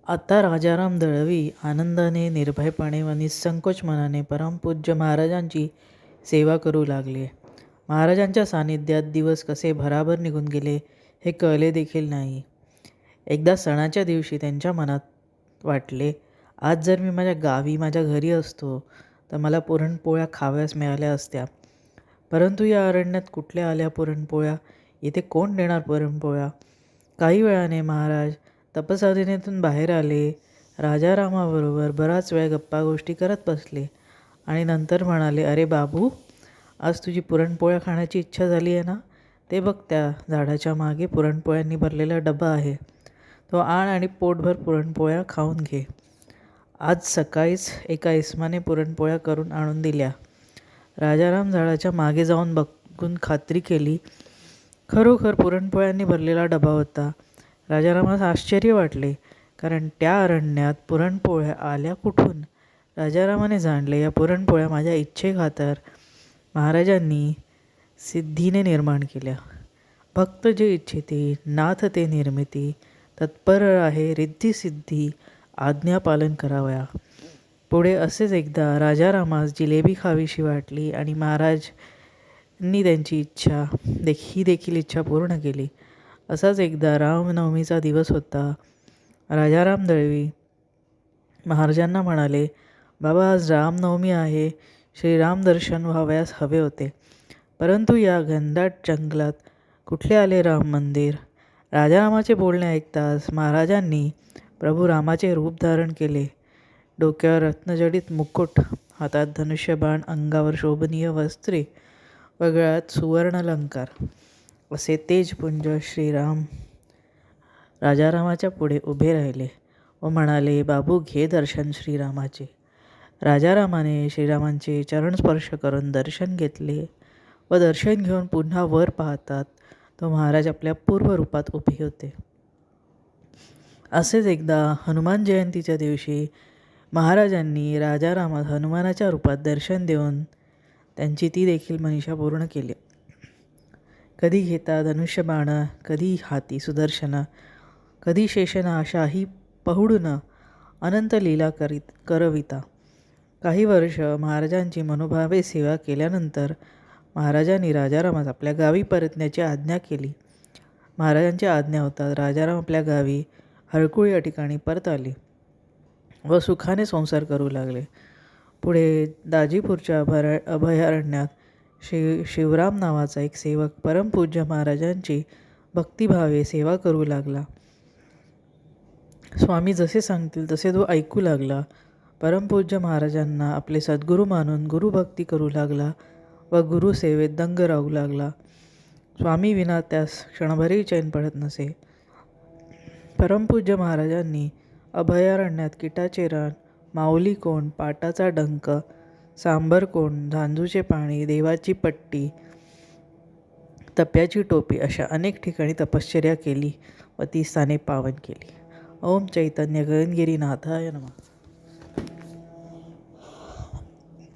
आता राजाराम दळवी आनंदाने, निर्भयपणे व निःसंकोच मनाने परमपूज्य महाराजांची सेवा करू लागले. महाराजांच्या सानिध्यात दिवस कसे भराभर निघून गेले हे कळले देखील नाही. एकदा सणाच्या दिवशी त्यांच्या मनात वाटले, आज जर मी माझ्या गावी माझ्या घरी असतो तर मला पुरणपोळ्या खाव्यास मिळाल्या असत्या. परंतु या अरण्यात कुठल्या आल्या पुरणपोळ्या? इथे कोण देणार पुरणपोळ्या? काही वेळाने महाराज तपसाधनेतून बाहेर आले. राजारामाबरोबर बराच वेळ गप्पा गोष्टी करत बसले आणि नंतर म्हणाले, अरे बाबू, आज तुझी पुरणपोळ्या खाण्याची इच्छा झाली आहे ना? ते बघ, त्या झाडाच्या मागे पुरणपोळ्यांनी भरलेला डबा आहे. तो आण आणि पोटभर पुरणपोळ्या खाऊन घे. आज सकाळीच एका इस्माने पुरणपोळ्या करून आणून दिल्या. राजाराम झाडाच्या मागे जाऊन बघून खात्री केली. खरोखर पुरणपोळ्यांनी भरलेला डबा होता. राजारामास आश्चर्य वाटले, कारण त्या अरण्यात पुरणपोळ्या आल्या कुठून? राजारामाने जाणले, या पुरणपोळ्या माझ्या इच्छेखातर महाराजांनी सिद्धीने निर्माण केल्या. भक्त जे इच्छिते नाथ ते निर्मिती, तत्पर आहे रिद्धी-सिद्धी, आज्ञा पालन करावया. पुढे असेच एकदा राजारामास जिलेबी खावीशी वाटली आणि महाराजांनी त्यांची ही देखील इच्छा पूर्ण केली. असाच एकदा रामनवमीचा दिवस होता. राजाराम दळवी महाराजांना म्हणाले, बाबा, आज रामनवमी आहे. श्रीराम दर्शन व्हावयास हवे होते, परंतु या घनदाट जंगलात कुठले आले राम मंदिर? राजारामाचे बोलणे ऐकताच महाराजांनी प्रभू रामाचे रूप धारण केले. डोक्यावर रत्नजडित मुकुट, हातात धनुष्यबाण, अंगावर शोभनीय वस्त्रे व गळ्यात सुवर्णालंकार असे तेजपुंज श्रीराम राजारामाच्या पुढे उभे राहिले व म्हणाले, बाबू, घे दर्शन श्रीरामाचे. राजारामाने श्रीरामांचे चरणस्पर्श करून दर्शन घेतले व दर्शन घेऊन पुन्हा वर पाहतात तो महाराज आपल्या पूर्व रूपात उभे होते. असेच एकदा हनुमान जयंतीच्या दिवशी महाराजांनी राजारामास हनुमानाच्या रूपात दर्शन देऊन त्यांची ती देखील मनीषा पूर्ण केली. कधी घेता धनुष्यबाण, कधी हाती सुदर्शन, कधी शेषना शाही पहुडून अनंत लीला करविता. काही वर्ष महाराजांची मनोभावे सेवा केल्यानंतर महाराजांनी राजारामास आपल्या गावी परतण्याची आज्ञा केली. महाराजांची आज्ञा होताच राजाराम आपल्या गावी हळकुळ या ठिकाणी परत आले व सुखाने संसार करू लागले. पुढे दाजीपूरच्या अभयारण्यात शिवराम नावाचा एक सेवक परमपूज्य महाराजांची भक्तिभावे सेवा करू लागला. स्वामी जसे सांगतील तसे तो ऐकू लागला. परमपूज्य महाराजांना आपले सद्गुरू मानून गुरुभक्ती करू लागला व गुरुसेवेत दंग राहू लागला. स्वामी विना त्यास क्षणभरही चैन पडत नसे. परमपूज्य महाराजांनी अभयारण्यात किटाचे रान, माऊली कोंड, पाटाचा डंक, सांबर कोंड, झांजूचे पाणी, देवाची पट्टी, तप्याची टोपी अशा अनेक ठिकाणी तपश्चर्या केली व ती स्थाने पावन केली. ओम चैतन्य गगनगिरी नाथाय नमः.